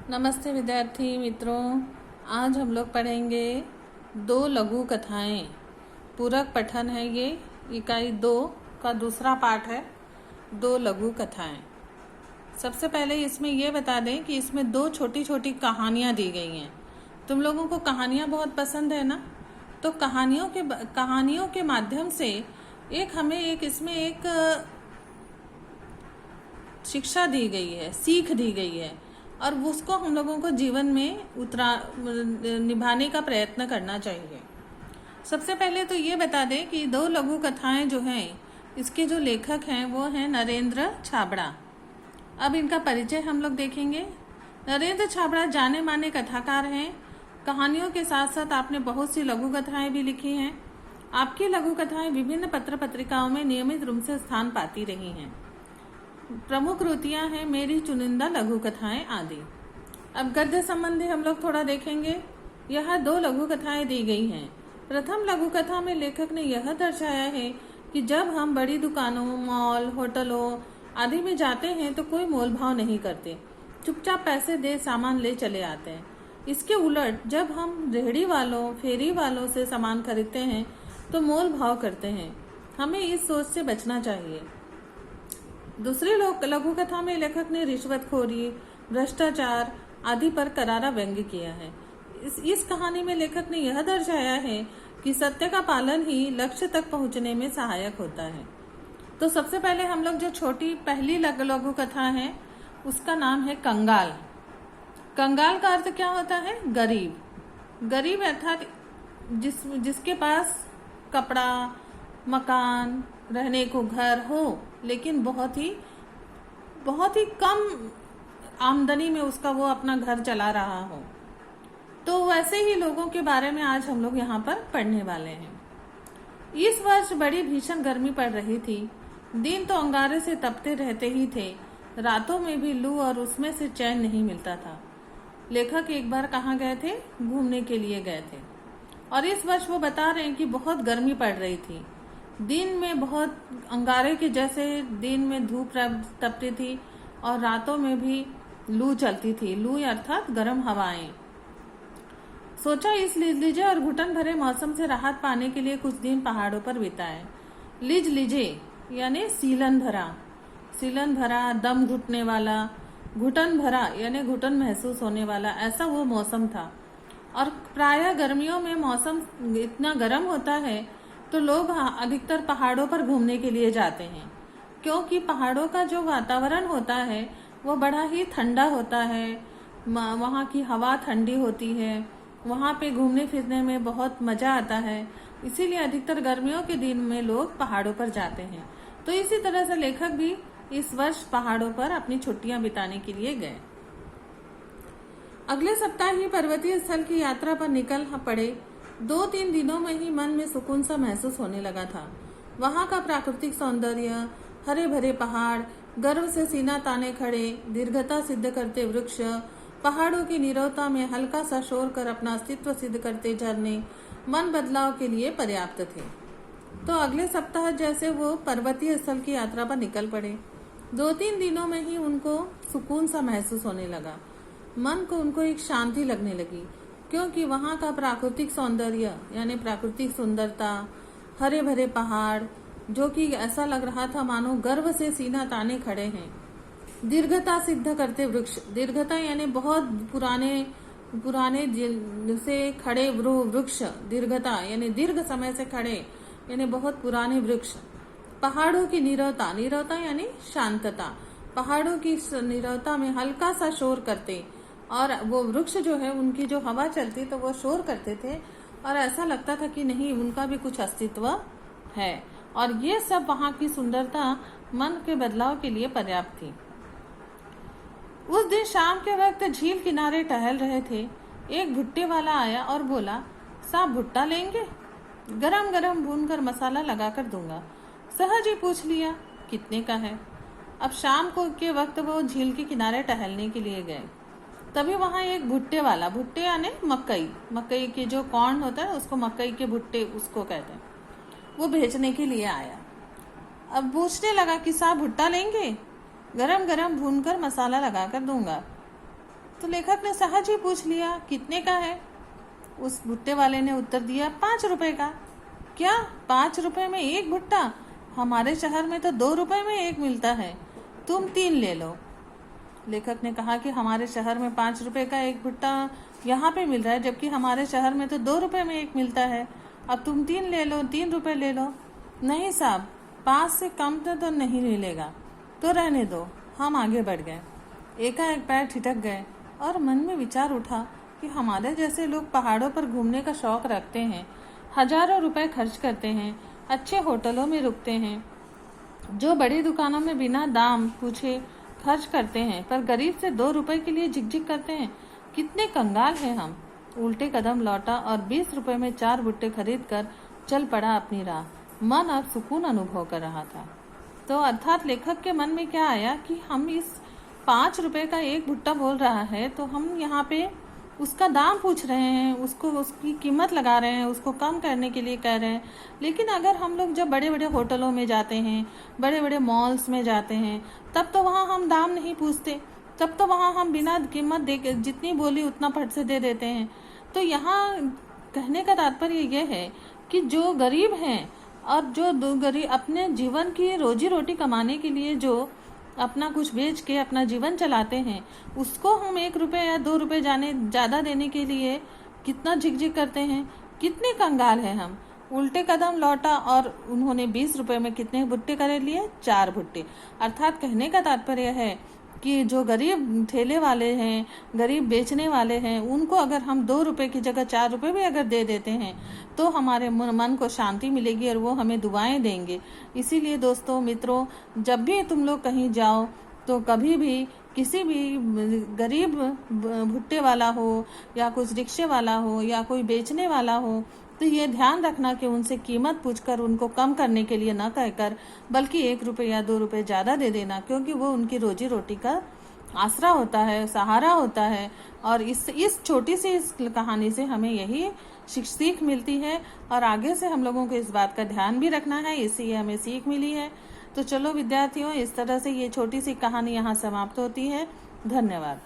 नमस्ते विद्यार्थी मित्रों। आज हम लोग पढ़ेंगे 2 लघु कथाएं। पूरक पठन है ये। इकाई 2 का दूसरा पाठ है 2 लघु कथाएं। सबसे पहले इसमें ये बता दें कि इसमें 2 छोटी छोटी कहानियां दी गई हैं। तुम लोगों को कहानियां बहुत पसंद है ना, तो कहानियों के माध्यम से इसमें एक शिक्षा दी गई है, सीख दी गई है, और उसको हम लोगों को जीवन में निभाने का प्रयत्न करना चाहिए। सबसे पहले तो ये बता दें कि 2 लघु कथाएं जो हैं, इसके जो लेखक हैं वो हैं नरेंद्र छाबड़ा। अब इनका परिचय हम लोग देखेंगे। नरेंद्र छाबड़ा जाने माने कथाकार हैं। कहानियों के साथ साथ आपने बहुत सी लघु कथाएं भी लिखी हैं। आपकी लघु कथाएं विभिन्न पत्र पत्रिकाओं में नियमित रूप से स्थान पाती रही हैं। प्रमुख कृतियां हैं मेरी चुनिंदा लघु कथाएं आदि। अब गद्य संबंधी हम लोग थोड़ा देखेंगे। यह 2 लघु कथाएं दी गई हैं। प्रथम लघु कथा में लेखक ने यह दर्शाया है कि जब हम बड़ी दुकानों, मॉल, होटलों आदि में जाते हैं तो कोई मोल भाव नहीं करते, चुपचाप पैसे दे सामान ले चले आते हैं। इसके उलट जब हम रेहड़ी वालों, फेरी वालों से सामान खरीदते हैं तो मोल भाव करते हैं। हमें इस सोच से बचना चाहिए। दूसरी लघु कथा में लेखक ने रिश्वतखोरी, भ्रष्टाचार आदि पर करारा व्यंग्य किया है। इस कहानी में लेखक ने यह दर्शाया है कि सत्य का पालन ही लक्ष्य तक पहुंचने में सहायक होता है। तो सबसे पहले हम लोग जो पहली लघु कथा है उसका नाम है कंगाल। कंगाल का अर्थ क्या होता है? गरीब। गरीब अर्थात जिसके पास कपड़ा, मकान, रहने को घर हो, लेकिन बहुत ही कम आमदनी में उसका वो अपना घर चला रहा हो। तो वैसे ही लोगों के बारे में आज हम लोग यहाँ पर पढ़ने वाले हैं। इस वर्ष बड़ी भीषण गर्मी पड़ रही थी। दिन तो अंगारे से तपते रहते ही थे, रातों में भी लू और उसमें से चैन नहीं मिलता था। लेखक एक बार कहाँ गए थे? घूमने के लिए गए थे, और इस वर्ष वो बता रहे हैं कि बहुत गर्मी पड़ रही थी। दिन में बहुत अंगारे के जैसे दिन में धूप तपती थी और रातों में भी लू चलती थी। लू अर्थात गर्म हवाएं। सोचा इस लीजे और घुटन भरे मौसम से राहत पाने के लिए कुछ दिन पहाड़ों पर बिताए। लीजे यानी सीलन भरा, दम घुटने वाला, घुटन भरा यानी घुटन महसूस होने वाला, ऐसा वो मौसम था। और प्रायः गर्मियों में मौसम इतना गर्म होता है तो लोग अधिकतर पहाड़ों पर घूमने के लिए जाते हैं, क्योंकि पहाड़ों का जो वातावरण होता है वो बड़ा ही ठंडा होता है। वहाँ की हवा ठंडी होती है, वहाँ पे घूमने फिरने में बहुत मजा आता है। इसीलिए अधिकतर गर्मियों के दिन में लोग पहाड़ों पर जाते हैं। तो इसी तरह से लेखक भी इस वर्ष पहाड़ों पर अपनी छुट्टियां बिताने के लिए गए। अगले सप्ताह ही पर्वतीय स्थल की यात्रा पर निकल पड़े। 2-3 दिनों में ही मन में सुकून सा महसूस होने लगा था। वहाँ का प्राकृतिक सौंदर्य, हरे भरे पहाड़, गर्व से सीना ताने खड़े, दीर्घता सिद्ध करते वृक्ष, पहाड़ों की नीरवता में हल्का सा शोर कर अपना अस्तित्व सिद्ध करते झरने मन बदलाव के लिए पर्याप्त थे। तो अगले सप्ताह जैसे वो पर्वतीय स्थल की यात्रा पर निकल पड़े। 2-3 दिनों में ही उनको सुकून सा महसूस होने लगा। मन को उनको एक शांति लगने लगी, क्योंकि वहाँ का प्राकृतिक सौंदर्य यानी प्राकृतिक सुंदरता, हरे भरे पहाड़, जो कि ऐसा लग रहा था मानो गर्व से सीना ताने खड़े हैं। दीर्घता सिद्ध करते वृक्ष, दीर्घता यानी बहुत पुराने से खड़े वृक्ष, दीर्घता यानी दीर्घ समय से खड़े यानी बहुत पुराने वृक्ष। पहाड़ों की नीरवता यानी शांतता, पहाड़ों की नीरवता में हल्का सा शोर करते, और वो वृक्ष जो है उनकी जो हवा चलती तो वो शोर करते थे और ऐसा लगता था कि नहीं, उनका भी कुछ अस्तित्व है। और ये सब वहाँ की सुंदरता मन के बदलाव के लिए पर्याप्त थी। उस दिन शाम के वक्त झील किनारे टहल रहे थे। एक भुट्टे वाला आया और बोला, साहब भुट्टा लेंगे? गरम गरम भूनकर मसाला लगाकर दूंगा। सहज ही पूछ लिया, कितने का है? अब शाम को के वक्त वो झील के किनारे टहलने के लिए गए। तभी वहां एक भुट्टे यानी मकई के जो कॉर्न होता है उसको मकई के भुट्टे उसको कहते हैं, वो बेचने के लिए आया। अब पूछने लगा कि साहब भुट्टा लेंगे? गरम गरम भूनकर मसाला लगाकर दूंगा। तो लेखक ने सहज ही पूछ लिया, कितने का है? उस भुट्टे वाले ने उत्तर दिया, 5 रुपए का। क्या 5 रुपए में एक भुट्टा? हमारे शहर में तो 2 रुपए में एक मिलता है, तुम 3 ले लो। लेखक ने कहा कि हमारे शहर में 5 रुपए का एक भुट्टा यहाँ पे मिल रहा है, जबकि हमारे शहर में तो 2 रुपए में एक मिलता है। अब तुम 3 ले लो, 3 रुपए ले लो। नहीं साहब, 5 से कम तो नहीं मिलेगा, तो रहने दो। हम आगे बढ़ गए। एकाएक पैर ठिठक गए और मन में विचार उठा कि हमारे जैसे लोग पहाड़ों पर घूमने का शौक रखते हैं, हजारों रुपए खर्च करते हैं, अच्छे होटलों में रुकते हैं, जो बड़ी दुकानों में बिना दाम पूछे खर्च करते हैं, पर गरीब से 2 रुपए के लिए झिकझिक करते हैं। कितने कंगाल हैं हम। उल्टे कदम लौटा और 20 रुपए में 4 भुट्टे खरीद कर चल पड़ा अपनी राह। मन अब सुकून अनुभव कर रहा था। तो अर्थात लेखक के मन में क्या आया कि हम इस 5 रुपए का एक भुट्टा बोल रहा है, तो हम यहाँ पे उसका दाम पूछ रहे हैं, उसको उसकी कीमत लगा रहे हैं, उसको कम करने के लिए कह रहे हैं। लेकिन अगर हम लोग जब बड़े बड़े होटलों में जाते हैं, बड़े बड़े मॉल्स में जाते हैं, तब तो वहाँ हम दाम नहीं पूछते, तब तो वहाँ हम बिना कीमत दे जितनी बोली उतना फट से दे देते हैं। तो यहाँ कहने का तात्पर्य ये है कि जो गरीब हैं और जो गरीब अपने जीवन की रोजी रोटी कमाने के लिए जो अपना कुछ बेच के अपना जीवन चलाते हैं, उसको हम 1 रुपए या 2 रुपए ज़्यादा देने के लिए कितना झिकझिक करते हैं। कितने कंगाल हैं हम। उल्टे कदम लौटा और उन्होंने 20 रुपए में कितने भुट्टे खरीद लिए? 4 भुट्टे। अर्थात कहने का तात्पर्य है कि जो गरीब ठेले वाले हैं, गरीब बेचने वाले हैं, उनको अगर हम 2 रुपए की जगह 4 रुपए भी अगर दे देते हैं, तो हमारे मन को शांति मिलेगी और वो हमें दुआएं देंगे। इसीलिए दोस्तों, मित्रों, जब भी तुम लोग कहीं जाओ तो कभी भी किसी भी गरीब भुट्टे वाला हो या कुछ रिक्शे वाला हो या कोई बेचने वाला हो, तो ये ध्यान रखना कि उनसे कीमत पूछकर उनको कम करने के लिए न कहकर, बल्कि 1 रुपए या 2 रुपए ज़्यादा दे देना, क्योंकि वो उनकी रोजी रोटी का आसरा होता है, सहारा होता है। और इस छोटी सी इस कहानी से हमें यही सीख मिलती है और आगे से हम लोगों को इस बात का ध्यान भी रखना है। इसी हमें सीख मिली है। तो चलो विद्यार्थियों, इस तरह से ये छोटी सी कहानी यहाँ समाप्त होती है। धन्यवाद।